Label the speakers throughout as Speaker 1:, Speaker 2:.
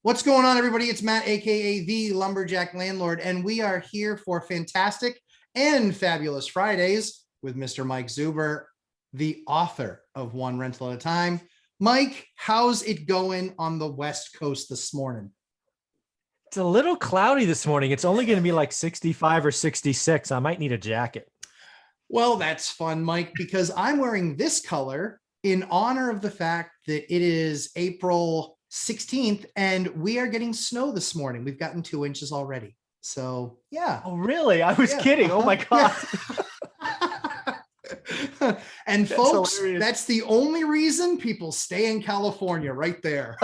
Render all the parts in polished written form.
Speaker 1: What's going on, everybody? It's Matt, aka the Lumberjack Landlord, and we are here for fantastic and fabulous Fridays with Mr. Mike Zuber, the author of One Rental at a Time. Mike, how's it going on the West Coast this morning?
Speaker 2: It's a little cloudy this morning. It's only going to be like 65 or 66. I might need a jacket.
Speaker 1: Well, that's fun, Mike, because I'm wearing this color in honor of the fact that it is April 16th and we are getting snow this morning. We've gotten 2 inches already. So yeah.
Speaker 2: Oh, really? I was kidding. Oh my God.
Speaker 1: And
Speaker 2: That's
Speaker 1: folks,
Speaker 2: hilarious.
Speaker 1: that's the only reason people stay in California right there.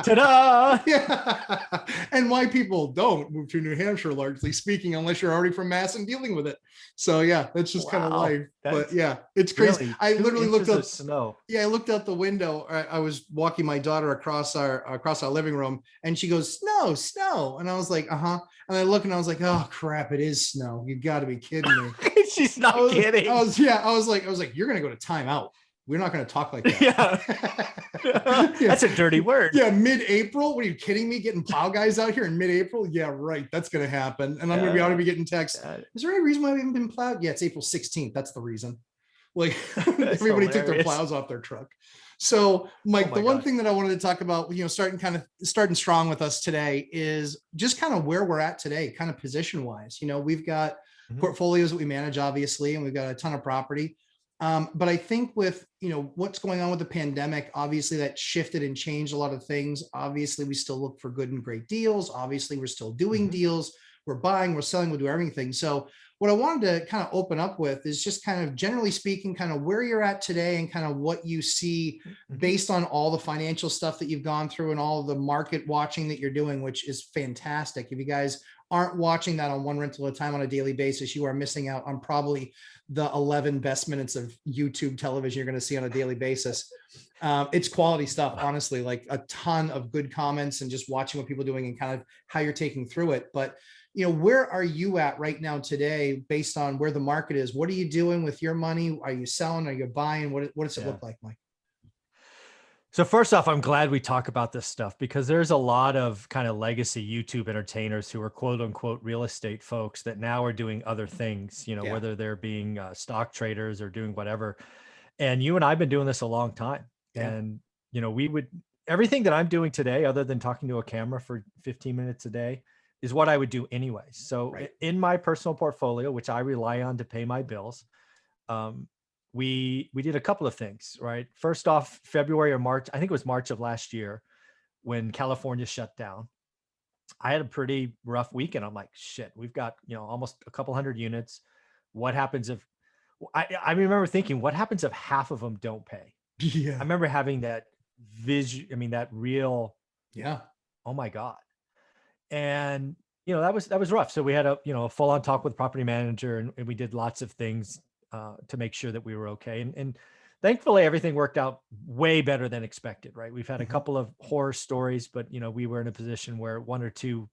Speaker 2: Ta-da!
Speaker 1: Yeah. And why people don't move to New Hampshire, largely speaking, unless you're already from Mass and dealing with it. So yeah, that's just kind of life. But yeah, it's crazy.
Speaker 2: Really,
Speaker 1: I literally looked up
Speaker 2: snow.
Speaker 1: Yeah, I looked out the window. I was walking my daughter across our living room, and she goes, "Snow, snow," and I was like, "Uh huh." And I look, and I was like, "Oh crap, it is snow! You got to be kidding me!"
Speaker 2: She's not kidding.
Speaker 1: I was like, "You're gonna go to timeout. We're not going to talk like that."
Speaker 2: Yeah. That's a dirty word.
Speaker 1: Yeah, mid-April. What are you kidding me? Getting plow guys out here in mid-April? Yeah, right. That's going to happen. And I'm going to be ought to be getting texts. Is there any reason why we haven't been plowed? Yeah, it's April 16th. That's the reason. Like everybody took their plows off their truck. So, Mike, the one thing that I wanted to talk about, starting strong with us today is just kind of where we're at today, kind of position wise. We've got portfolios that we manage, obviously, and we've got a ton of property. But I think with, what's going on with the pandemic, obviously that shifted and changed a lot of things. Obviously, we still look for good and great deals. Obviously, we're still doing deals. We're buying, we're selling, we'll do everything. So what I wanted to kind of open up with is just kind of generally speaking, kind of where you're at today and kind of what you see based on all the financial stuff that you've gone through and all the market watching that you're doing, which is fantastic. If you guys aren't watching that on One Rental at a Time on a daily basis, you are missing out on probably the 11 best minutes of YouTube television you're going to see on a daily basis. It's quality stuff, honestly, like a ton of good comments and just watching what people are doing and kind of how you're taking through it. But where are you at right now today based on where the market is? What are you doing with your money? Are you selling? Are you buying? What does it look like, Mike?
Speaker 2: So first off, I'm glad we talk about this stuff because there's a lot of kind of legacy YouTube entertainers who are quote unquote real estate folks that now are doing other things, whether they're being stock traders or doing whatever. And you and I've been doing this a long time. Yeah. And, everything that I'm doing today, other than talking to a camera for 15 minutes a day, is what I would do anyway. So in my personal portfolio, which I rely on to pay my bills, we did a couple of things, right? First off, February or March, I think it was March of last year when California shut down. I had a pretty rough weekend. I'm like, shit, we've got, almost a couple hundred units. What happens if, I remember thinking, what happens if half of them don't pay?
Speaker 1: Yeah.
Speaker 2: I remember having that vision, that real, oh my God. And, that was rough. So we had a full on talk with property manager and we did lots of things to make sure that we were okay. And thankfully everything worked out way better than expected, right? We've had a couple of horror stories, but we were in a position where 1 or 2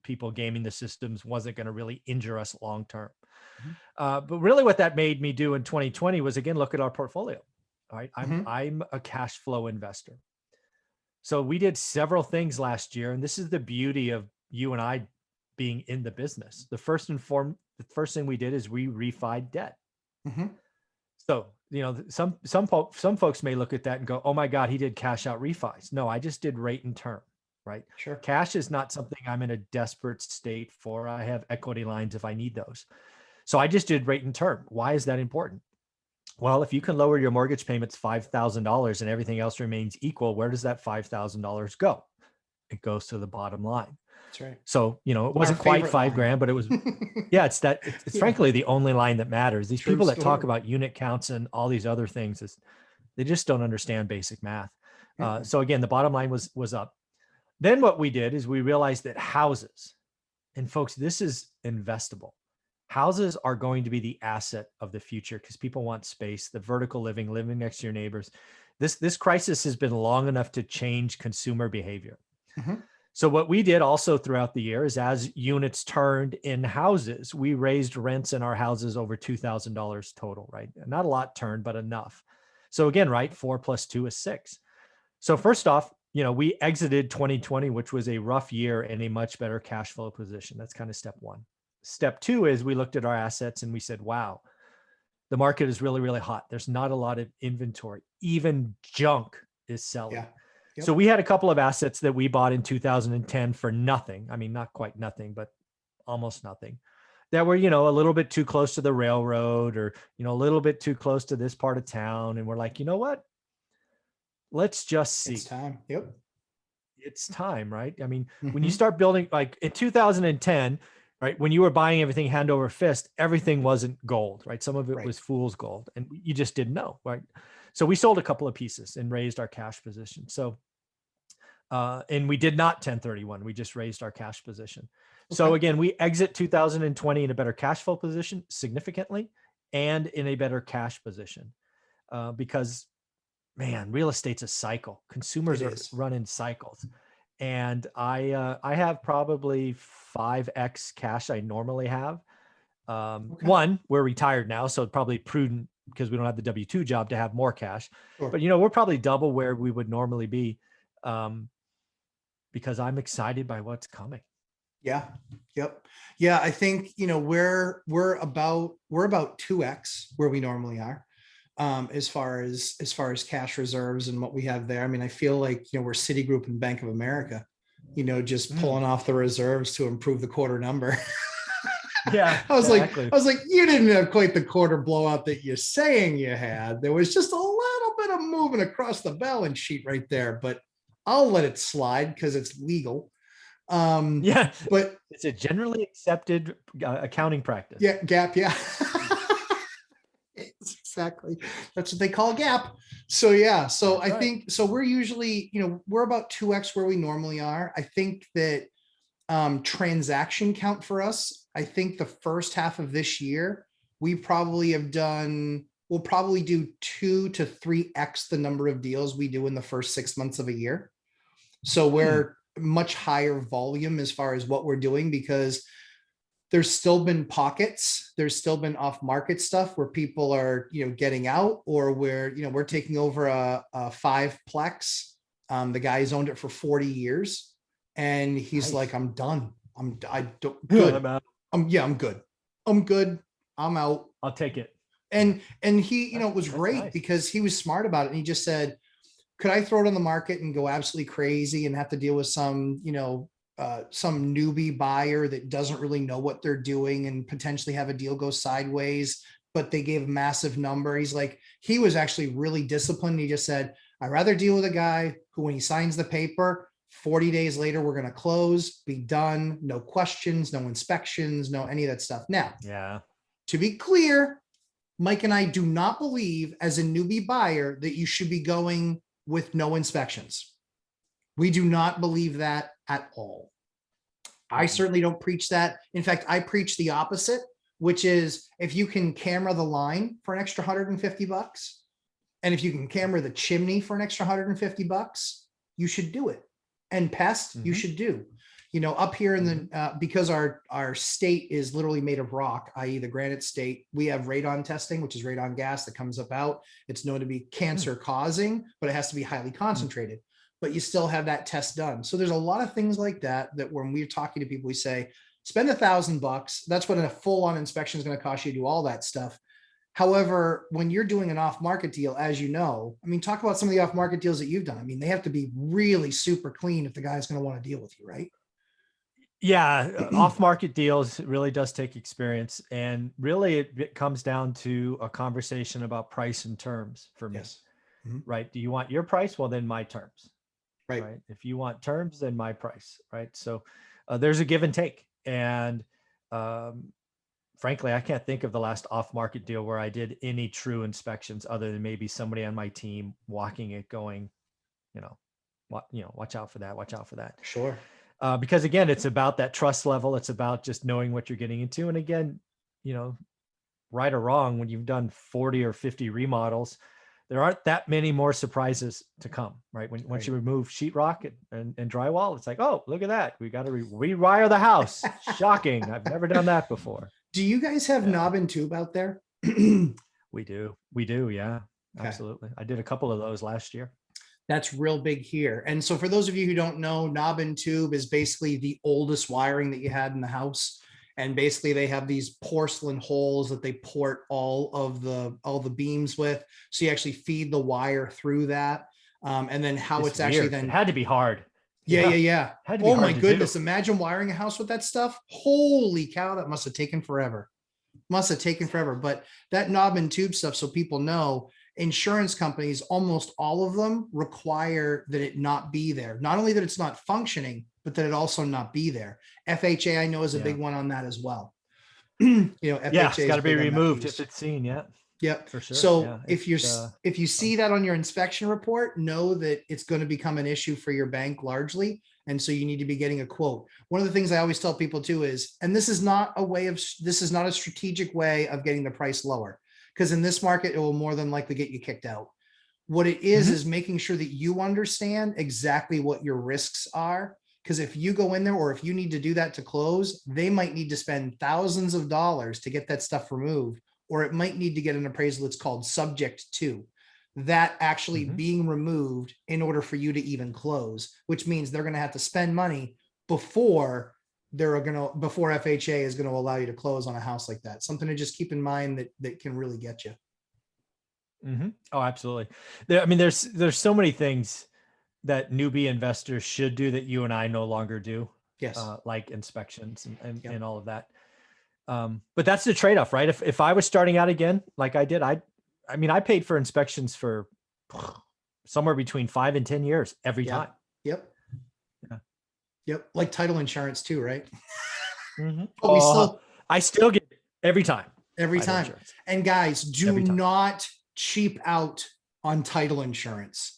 Speaker 2: people gaming the systems wasn't going to really injure us long-term. But really what that made me do in 2020 was again, look at our portfolio. All right. I'm a cash flow investor. So we did several things last year, and this is the beauty of you and I being in the business. The first thing we did is we refied debt. So, some folks may look at that and go, oh my God, he did cash out refis. No, I just did rate and term, right?
Speaker 1: Sure.
Speaker 2: Cash is not something I'm in a desperate state for. I have equity lines if I need those. So I just did rate and term. Why is that important? Well, if you can lower your mortgage payments $5,000 and everything else remains equal, where does that $5,000 go? It goes to the bottom line.
Speaker 1: That's right.
Speaker 2: So, it wasn't quite $5,000, but it was, it's frankly the only line that matters. These people that talk about unit counts and all these other things, they just don't understand basic math. So again, the bottom line was up. Then what we did is we realized that houses, and folks, this is investable. Houses are going to be the asset of the future because people want space, the vertical living next to your neighbors. This crisis has been long enough to change consumer behavior. So what we did also throughout the year is as units turned in houses, we raised rents in our houses over $2,000 total, right? Not a lot turned, but enough. So again, right, 4 + 2 is 6. So first off, we exited 2020, which was a rough year, in a much better cash flow position. That's kind of step one. Step two is we looked at our assets and we said, wow, the market is really, really hot. There's not a lot of inventory. Even junk is selling.
Speaker 1: Yeah. Yep.
Speaker 2: So we had a couple of assets that we bought in 2010 for nothing. I mean, not quite nothing, but almost nothing, that were, a little bit too close to the railroad, or, a little bit too close to this part of town. And we're like, you know what? Let's just see.
Speaker 1: It's time. Yep.
Speaker 2: It's time, right? I mean, when you start building, like in 2010, right, when you were buying everything hand over fist, everything wasn't gold, right? Some of it was fool's gold, and you just didn't know, right? So we sold a couple of pieces and raised our cash position. So, and we did not 1031. We just raised our cash position. Okay. So again, we exit 2020 in a better cash flow position significantly, and in a better cash position, because, man, real estate's a cycle. Consumers are running cycles. And I have probably 5x cash I normally have. One, we're retired now, so it's probably prudent, because we don't have the W-2 job, to have more cash. Sure. But, we're probably double where we would normally be, because I'm excited by what's coming.
Speaker 1: Yeah. Yep. Yeah. I think, we're about 2x where we normally are. As far as cash reserves and what we have there. I mean, I feel like, we're Citigroup and Bank of America, just pulling off the reserves to improve the quarter number.
Speaker 2: Yeah.
Speaker 1: I was like, you didn't have quite the quarter blowout that you're saying you had. There was just a little bit of movement across the balance sheet right there, but I'll let it slide because it's legal.
Speaker 2: Yeah,
Speaker 1: but
Speaker 2: it's a generally accepted accounting practice.
Speaker 1: Yeah. GAAP. Yeah. Exactly. That's what they call GAAP. So yeah. So that's I think, so we're usually, we're about 2x where we normally are. I think that transaction count for us, I think the first half of this year, we'll probably do 2 to 3x the number of deals we do in the first 6 months of a year. So we're much higher volume as far as what we're doing, because there's still been pockets. There's still been off-market stuff where people are, getting out, or where, we're taking over a 5-plex. The guy's owned it for 40 years, and he's like, I'm done. I'm good. I'm good. I'm good. I'm out.
Speaker 2: I'll take it.
Speaker 1: And he, it was great because he was smart about it. And he just said, could I throw it on the market and go absolutely crazy and have to deal with some newbie buyer that doesn't really know what they're doing and potentially have a deal go sideways, but they gave a massive number? He's like, he was actually really disciplined. He just said, I'd rather deal with a guy who, when he signs the paper, 40 days later, we're going to close, be done. No questions, no inspections, no any of that stuff. Now, to be clear, Mike and I do not believe, as a newbie buyer, that you should be going with no inspections. We do not believe that at all. I certainly don't preach that. In fact, I preach the opposite, which is, if you can camera the line for an extra $150, and if you can camera the chimney for an extra $150, you should do it. And pest, you should do. Up here in the, because our state is literally made of rock, i.e. the granite state, we have radon testing, which is radon gas that comes up out. It's known to be cancer causing, but it has to be highly concentrated. But you still have that test done. So there's a lot of things like that when we're talking to people, we say, spend $1,000. That's what a full-on inspection is going to cost you to do all that stuff. However, when you're doing an off-market deal, as you know, I mean, talk about some of the off-market deals that you've done. I mean, they have to be really super clean if the guy's going to want to deal with you, right?
Speaker 2: Yeah, off-market deals really does take experience, and really it comes down to a conversation about price and terms for me.
Speaker 1: Yes.
Speaker 2: Right? Do you want your price? Well, then my terms.
Speaker 1: Right.
Speaker 2: If you want terms, then my price. Right. So there's a give and take. And frankly, I can't think of the last off-market deal where I did any true inspections, other than maybe somebody on my team walking it, going, watch out for that. Watch out for that.
Speaker 1: Sure.
Speaker 2: Because again, it's about that trust level. It's about just knowing what you're getting into. And again, right or wrong, when you've done 40 or 50 remodels, there aren't that many more surprises to come, right? Once you remove sheetrock and drywall, it's like, oh, look at that. We got to rewire the house. Shocking. I've never done that before.
Speaker 1: Do you guys have knob and tube out there?
Speaker 2: We do. Yeah, okay. Absolutely. I did a couple of those last year.
Speaker 1: That's real big here. And so for those of you who don't know, knob and tube is basically the oldest wiring that you had in the house. And basically they have these porcelain holes that they port all the beams with. So you actually feed the wire through that. And then how it's actually then.
Speaker 2: It had to be hard.
Speaker 1: Yeah. Oh my goodness.
Speaker 2: Do.
Speaker 1: Imagine wiring a house with that stuff. Holy cow. That must have taken forever. But that knob and tube stuff, so people know, insurance companies, almost all of them require that it not be there. Not only that it's not functioning, but that it also not be there. FHA, I know, is a big one on that as well.
Speaker 2: FHA it's got to be removed if it's seen.
Speaker 1: Yep.
Speaker 2: For sure.
Speaker 1: So if you see that on your inspection report, know that it's going to become an issue for your bank largely. And so you need to be getting a quote. One of the things I always tell people too is, and this is not a strategic way of getting the price lower, because in this market, it will more than likely get you kicked out. What it is making sure that you understand exactly what your risks are. Because if you go in there, or if you need to do that to close, they might need to spend thousands of dollars to get that stuff removed, or it might need to get an appraisal that's called subject to that actually being removed in order for you to even close, which means they're going to have to spend money before FHA is going to allow you to close on a house like that. Something to just keep in mind that can really get you.
Speaker 2: Oh, absolutely. There's so many things that newbie investors should do that you and I no longer do.
Speaker 1: Yes.
Speaker 2: Like inspections and all of that. But that's the trade-off, right? If I was starting out again, like I did, I paid for inspections for somewhere between 5 and 10 years every time.
Speaker 1: Yep. Like title insurance too, right?
Speaker 2: But I still get it every time.
Speaker 1: Insurance. And guys, do not cheap out on title insurance.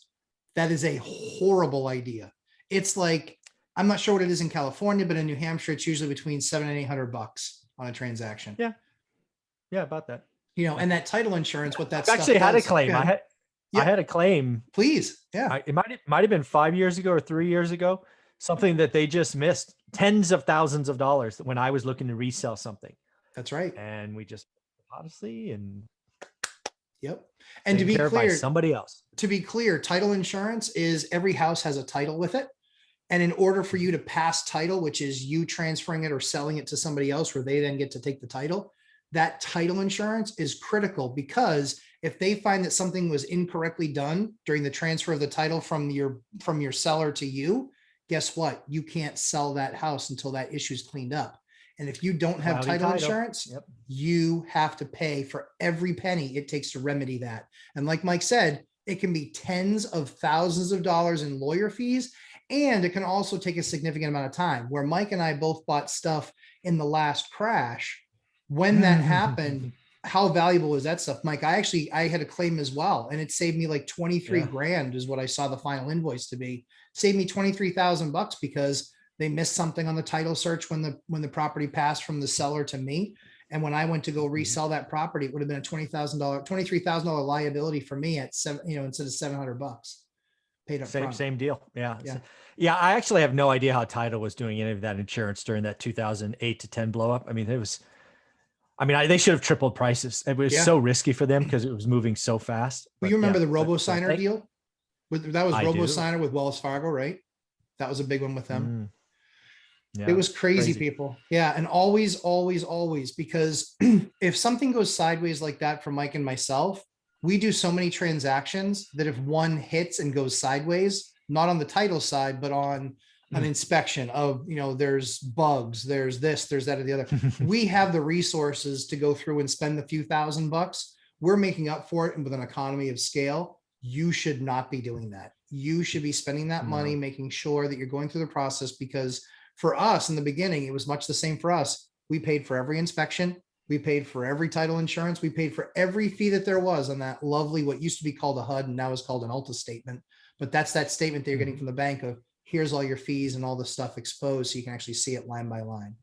Speaker 1: That is a horrible idea. It's like, I'm not sure what it is in California, but in New Hampshire, it's usually between $700 and $800 on a transaction.
Speaker 2: Yeah, about that.
Speaker 1: And that title insurance, what that's
Speaker 2: actually had a claim. I had a claim.
Speaker 1: Please. Yeah.
Speaker 2: It might have been 5 years ago or 3 years ago, something that they just missed tens of thousands of dollars when I was looking to resell something.
Speaker 1: That's right.
Speaker 2: And we just honestly and
Speaker 1: and to be clear,
Speaker 2: somebody else.
Speaker 1: To be clear, title insurance is every house has a title with it. And in order for you to pass title, which is you transferring it or selling it to somebody else where they then get to take the title, that title insurance is critical, because if they find that something was incorrectly done during the transfer of the title from your seller to you, guess what? You can't sell that house until that issue is cleaned up. And if you don't have title insurance, you have to pay for every penny it takes to remedy that. And like Mike said, it can be tens of thousands of dollars in lawyer fees. And it can also take a significant amount of time. Where Mike and I both bought stuff in the last crash. When that happened, how valuable was that stuff? Mike, I had a claim as well, and it saved me like 23 grand is what I saw the final invoice to be. Saved me $23,000 because they missed something on the title search when the property passed from the seller to me. And when I went to go resell that property, it would have been a $23,000 liability for me at instead of $700 paid up front.
Speaker 2: Same deal. Yeah. I actually have no idea how title was doing any of that insurance during that 2008 to 10 blow up. They should have tripled prices. It was so risky for them because it was moving so fast.
Speaker 1: Well, you remember the RoboSigner deal? That was RoboSigner with Wells Fargo, right? That was a big one with them. Yeah, it was crazy, people. Yeah. And always, because if something goes sideways like that for Mike and myself, we do so many transactions that if one hits and goes sideways, not on the title side, but on an inspection of, there's bugs, there's this, there's that, or the other, we have the resources to go through and spend the few $1,000. We're making up for it with an economy of scale. You should not be doing that. You should be spending that money, making sure that you're going through the process, because for us in the beginning, it was much the same for us. We paid for every inspection. We paid for every title insurance. We paid for every fee that there was on that lovely, what used to be called a HUD and now is called an Alta statement. But that's that statement that you're getting from the bank of, here's all your fees and all the stuff exposed so you can actually see it line by line.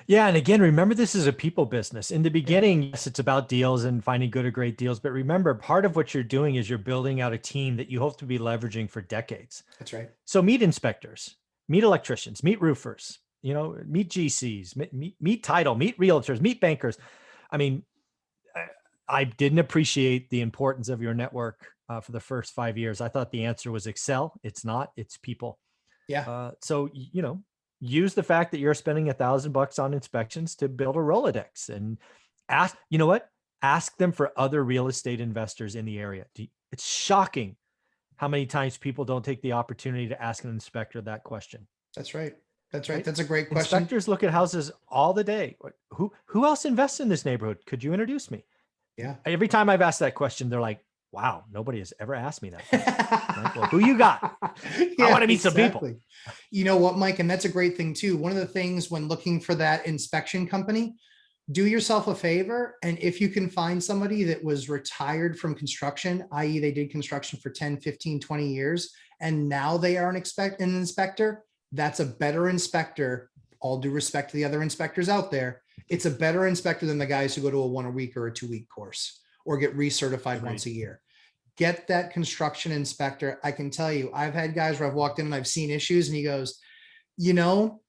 Speaker 2: Yeah. And again, remember, this is a people business. In the beginning, yes, it's about deals and finding good or great deals. But remember, part of what you're doing is you're building out a team that you hope to be leveraging for decades.
Speaker 1: That's right.
Speaker 2: So meet inspectors, meet electricians, meet roofers, meet GCs, meet title, meet realtors, meet bankers. I didn't appreciate the importance of your network for the first 5 years. I thought the answer was Excel. It's not, it's people.
Speaker 1: Yeah.
Speaker 2: So, you know, use the fact that you're spending $1,000 on inspections to build a Rolodex, and ask, you know what? Ask them for other real estate investors in the area. It's shocking how many times people don't take the opportunity to ask an inspector that question.
Speaker 1: That's right. That's right. That's a great question.
Speaker 2: Inspectors look at houses all the day. Who else invests in this neighborhood? Could you introduce me?
Speaker 1: Yeah.
Speaker 2: Every time I've asked that question, they're like, wow, nobody has ever asked me that. Like, well, who you got? Yeah, I want to meet some people.
Speaker 1: You know what, Mike? And that's a great thing too. One of the things when looking for that inspection company, do yourself a favor. And if you can find somebody that was retired from construction, i.e. they did construction for 10, 15, 20 years, and now they are an inspector, that's a better inspector. All due respect to the other inspectors out there. It's a better inspector than the guys who go to a 1 week or a 2 week course or get recertified once a year. Get that construction inspector. I can tell you, I've had guys where I've walked in and I've seen issues and he goes, you know,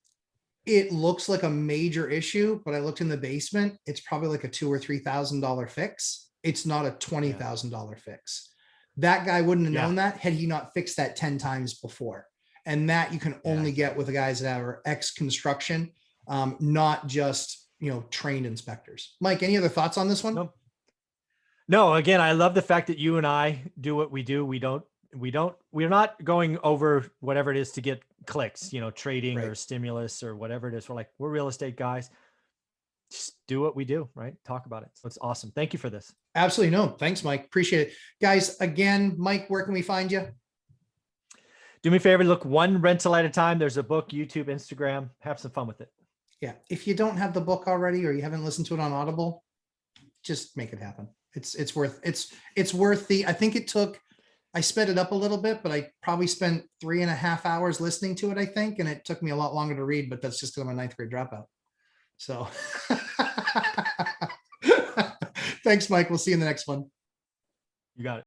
Speaker 1: it looks like a major issue, but I looked in the basement. It's probably like a $2,000 or $3,000 fix. It's not a $20,000 fix. That guy wouldn't have known that had he not fixed that 10 times before. And that you can only get with the guys that are ex-construction, not just, you know, trained inspectors. Mike, any other thoughts on this one?
Speaker 2: No, again, I love the fact that you and I do what we do. We're not going over whatever it is to get clicks, you know, trading or stimulus or whatever it is. We're real estate guys. Just do what we do, right? Talk about it. So it's awesome. Thank you for this.
Speaker 1: Absolutely. No, thanks, Mike. Appreciate it. Guys, again, Mike, where can we find you?
Speaker 2: Do me a favor, look one rental at a time. There's a book, YouTube, Instagram. Have some fun with it.
Speaker 1: Yeah. If you don't have the book already or you haven't listened to it on Audible, just make it happen. It's worth the, I think it took, I sped it up a little bit, but I probably spent 3.5 hours listening to it, I think. And it took me a lot longer to read, but that's just because I'm a 9th grade dropout. So thanks, Mike. We'll see you in the next one.
Speaker 2: You got it.